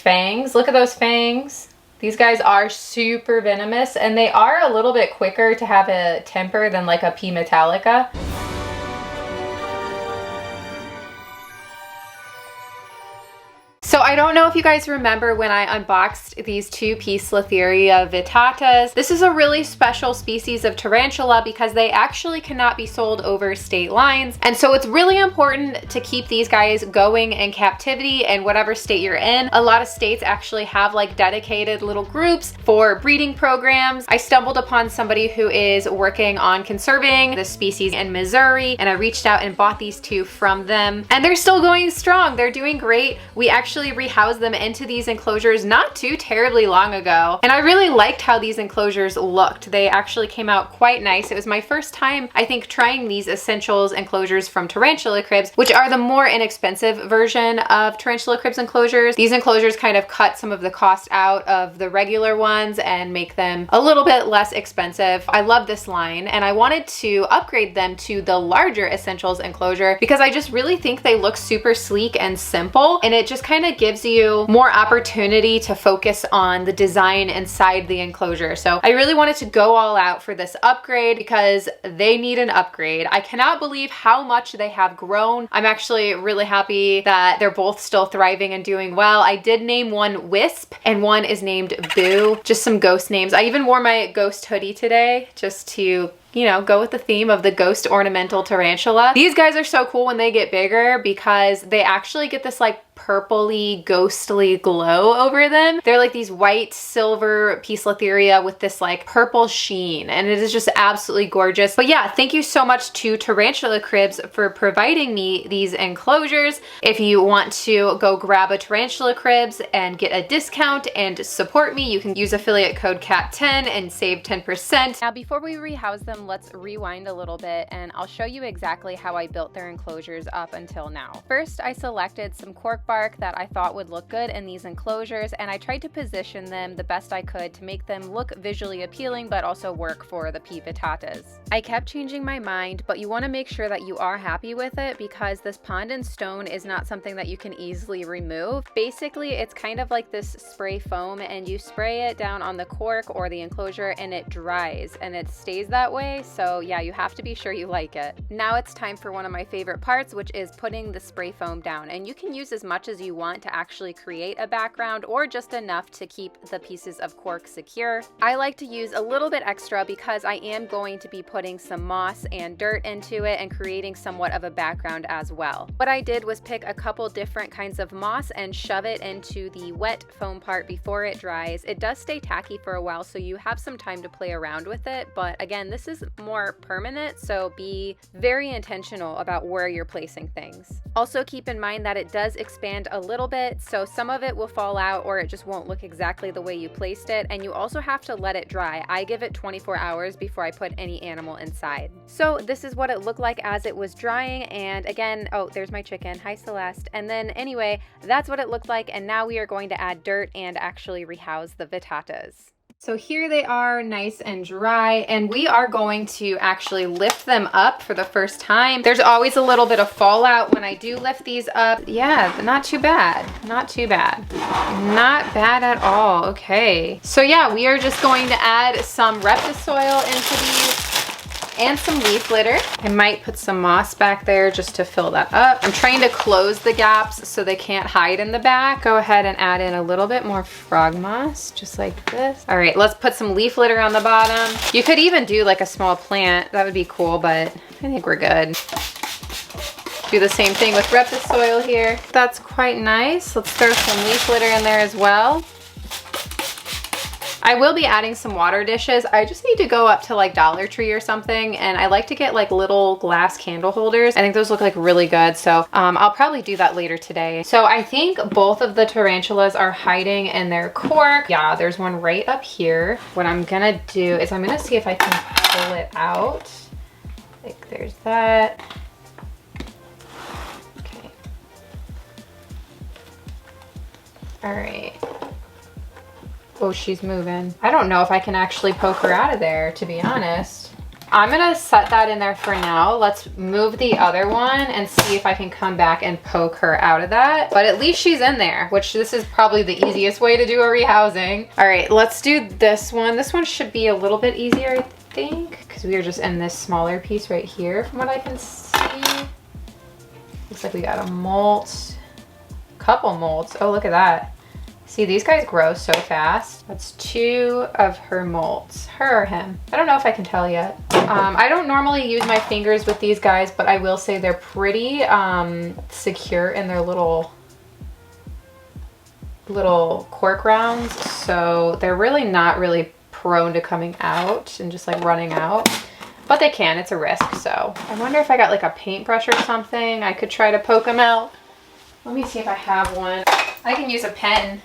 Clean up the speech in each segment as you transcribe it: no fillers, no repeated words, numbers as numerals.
Fangs, look at those fangs. These guys are super venomous, and they are a little bit quicker to have a temper than like a P. metallica. So I don't know if you guys remember when I unboxed these two Poecilotheria vittatas. This is a really special species of tarantula because they actually cannot be sold over state lines. And so it's really important to keep these guys going in captivity in whatever state you're in. A lot of states actually have like dedicated little groups for breeding programs. I stumbled upon somebody who is working on conserving this species in Missouri, and I reached out and bought these two from them. And they're still going strong. They're doing great. We actually rehoused them into these enclosures not too terribly long ago, and I really liked how these enclosures looked. They actually came out quite nice. It was my first time, I think, trying these essentials enclosures from Tarantula Cribs, which are the more inexpensive version of Tarantula Cribs enclosures. These enclosures kind of cut some of the cost out of the regular ones and make them a little bit less expensive. I love this line, and I wanted to upgrade them to the larger essentials enclosure because I just really think they look super sleek and simple, and it just kind of gives you more opportunity to focus on the design inside the enclosure. So I really wanted to go all out for this upgrade because they need an upgrade. I cannot believe how much they have grown. I'm actually really happy that they're both still thriving and doing well. I did name one Wisp and one is named Boo. Just some ghost names. I even wore my ghost hoodie today just to, you know, go with the theme of the ghost ornamental tarantula. These guys are so cool when they get bigger because they actually get this like purpley, ghostly glow over them. They're like these white silver Poecilotheria with this like purple sheen, and it is just absolutely gorgeous. But yeah, thank you so much to Tarantula Cribs for providing me these enclosures. If you want to go grab a Tarantula Cribs and get a discount and support me, you can use affiliate code KAT10 and save 10%. Now, before we rehouse them, let's rewind a little bit and I'll show you exactly how I built their enclosures up until now. First, I selected some cork bark that I thought would look good in these enclosures, and I tried to position them the best I could to make them look visually appealing but also work for the P. vittatas. I kept changing my mind, but you want to make sure that you are happy with it because this pond and stone is not something that you can easily remove. Basically, it's kind of like this spray foam, and you spray it down on the cork or the enclosure and it dries and it stays that way. So yeah, you have to be sure you like it. Now it's time for one of my favorite parts, which is putting the spray foam down, and you can use as much as you want to actually create a background or just enough to keep the pieces of cork secure. I like to use a little bit extra because I am going to be putting some moss and dirt into it and creating somewhat of a background as well. What I did was pick a couple different kinds of moss and shove it into the wet foam part before it dries. It does stay tacky for a while, so you have some time to play around with it, but again, this is more permanent, so be very intentional about where you're placing things. Also keep in mind that it does expand a little bit, so some of it will fall out or it just won't look exactly the way you placed it, and you also have to let it dry. I give it 24 hours before I put any animal inside. So this is what it looked like as it was drying, and again, oh, there's my chicken. Hi, Celeste. And then anyway, that's what it looked like, and now we are going to add dirt and actually rehouse the vittatas. So here they are, nice and dry, and we are going to actually lift them up for the first time. There's always a little bit of fallout when I do lift these up. Yeah, not too bad, not too bad. Not bad at all, okay. So yeah, we are just going to add some Reptisoil into these and some leaf litter. I might put some moss back there just to fill that up. I'm trying to close the gaps so they can't hide in the back. Go ahead and add in a little bit more frog moss, just like this. All right, let's put some leaf litter on the bottom. You could even do like a small plant. That would be cool, but I think we're good. Do the same thing with Reptisoil here. That's quite nice. Let's throw some leaf litter in there as well. I will be adding some water dishes. I just need to go up to like Dollar Tree or something, and I like to get like little glass candle holders. I think those look like really good, so I'll probably do that later today. So I think both of the tarantulas are hiding in their cork. Yeah, there's one right up here. What I'm gonna do is I'm gonna see if I can pull it out. Like there's that. Okay. All right. Oh, she's moving. I don't know if I can actually poke her out of there, to be honest. I'm gonna set that in there for now. Let's move the other one and see if I can come back and poke her out of that. But at least she's in there, which this is probably the easiest way to do a rehousing. All right, let's do this one. This one should be a little bit easier, I think, because we are just in this smaller piece right here from what I can see. Looks like we got a molt, couple molts. Oh, look at that. See, these guys grow so fast. That's 2 of her molts. Her or him? I don't know if I can tell yet. I don't normally use my fingers with these guys, but I will say they're pretty secure in their little cork rounds. So they're really not really prone to coming out and just like running out. But they can, it's a risk. So I wonder if I got like a paintbrush or something. I could try to poke them out. Let me see if I have one. I can use a pen.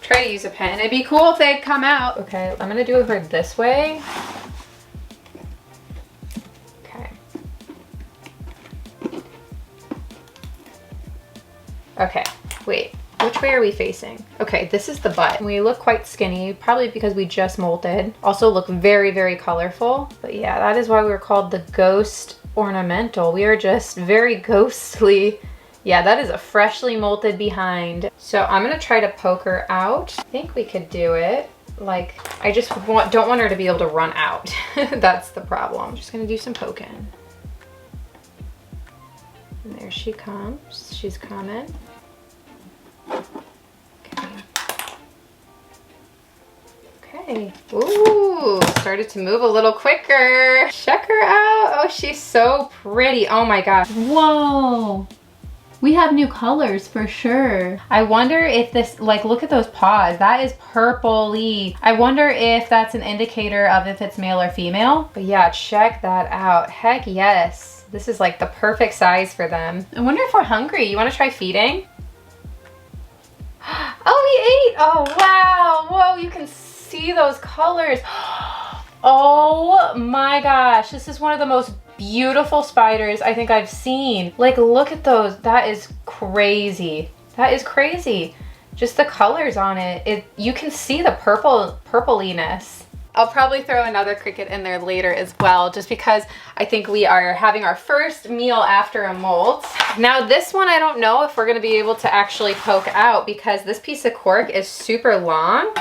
Try to use a pen. It'd be cool if they'd come out. Okay, I'm gonna do her this way. Okay. Okay, wait. Which way are we facing? Okay, this is the butt. We look quite skinny, probably because we just molted. Also look very, very colorful. But yeah, that is why we were called the ghost ornamental. We are just very ghostly. Yeah, that is a freshly molted behind. So I'm gonna try to poke her out. I think we could do it. Like, I just don't want her to be able to run out. That's the problem. I'm just gonna do some poking. And there she comes. She's coming. Okay. Ooh, started to move a little quicker. Check her out. Oh, she's so pretty. Oh my gosh. Whoa. We have new colors for sure. I wonder if this, like, look at those paws. That is purpley. I wonder if that's an indicator of if it's male or female. But yeah, check that out. Heck yes. This is like the perfect size for them. I wonder if we're hungry. You want to try feeding? Oh, he ate. Oh, wow. Whoa, you can see those colors. Oh my gosh. This is one of the most beautiful spiders I think I've seen. Like, look at those. That is crazy. That is crazy. Just the colors on it. You can see the purpliness. I'll probably throw another cricket in there later as well, just because I think we are having our first meal after a molt. Now this one, I don't know if we're gonna be able to actually poke out because this piece of cork is super long.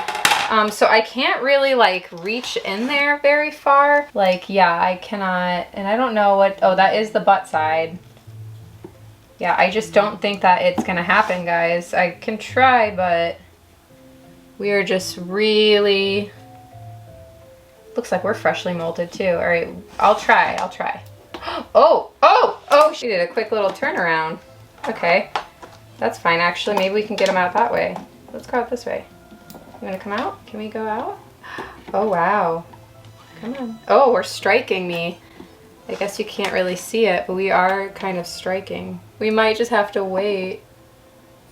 So I can't really like reach in there very far. Like, yeah, I cannot, and I don't know what, oh, that is the butt side. Yeah, I just don't think that it's gonna happen, guys. I can try, but we are just really, looks like we're freshly molted too. All right, I'll try. Oh, she did a quick little turnaround. Okay, that's fine. Actually, maybe we can get them out that way. Let's go out this way. You wanna come out? Can we go out? Oh, wow. Come on. Oh, we're striking me. I guess you can't really see it, but we are kind of striking. We might just have to wait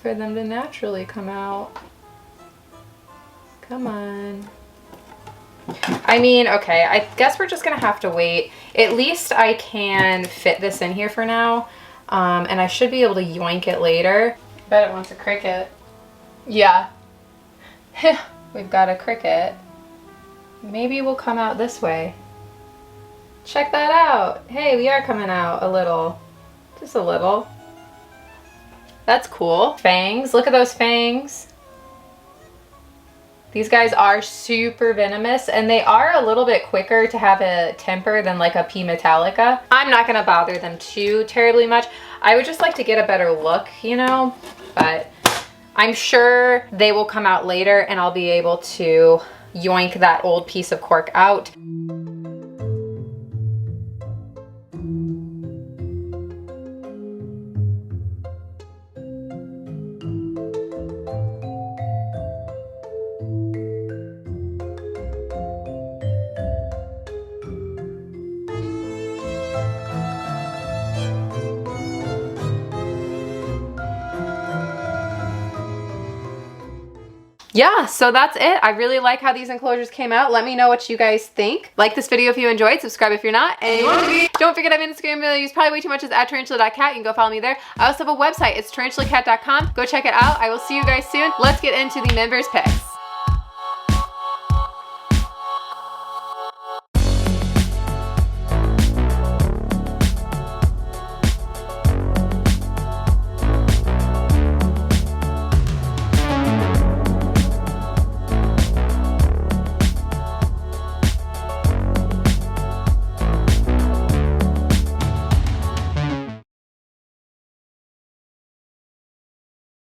for them to naturally come out. Come on. I mean, okay, I guess we're just gonna have to wait. At least I can fit this in here for now, and I should be able to yoink it later. Bet it wants a cricket. Yeah. We've got a cricket. Maybe we'll come out this way. Check that out. Hey, we are coming out a little. Just a little. That's cool. Fangs. Look at those fangs. These guys are super venomous, and they are a little bit quicker to have a temper than like a P. metallica. I'm not gonna bother them too terribly much. I would just like to get a better look, you know, but I'm sure they will come out later and I'll be able to yoink that old piece of cork out. Yeah, so that's it. I really like how these enclosures came out. Let me know what you guys think. Like this video if you enjoyed, subscribe if you're not, and don't forget I have an Instagram that I use probably way too much is @tarantula.kat. You can go follow me there. I also have a website. It's tarantulakat.com. Go check it out. I will see you guys soon. Let's get into the members picks.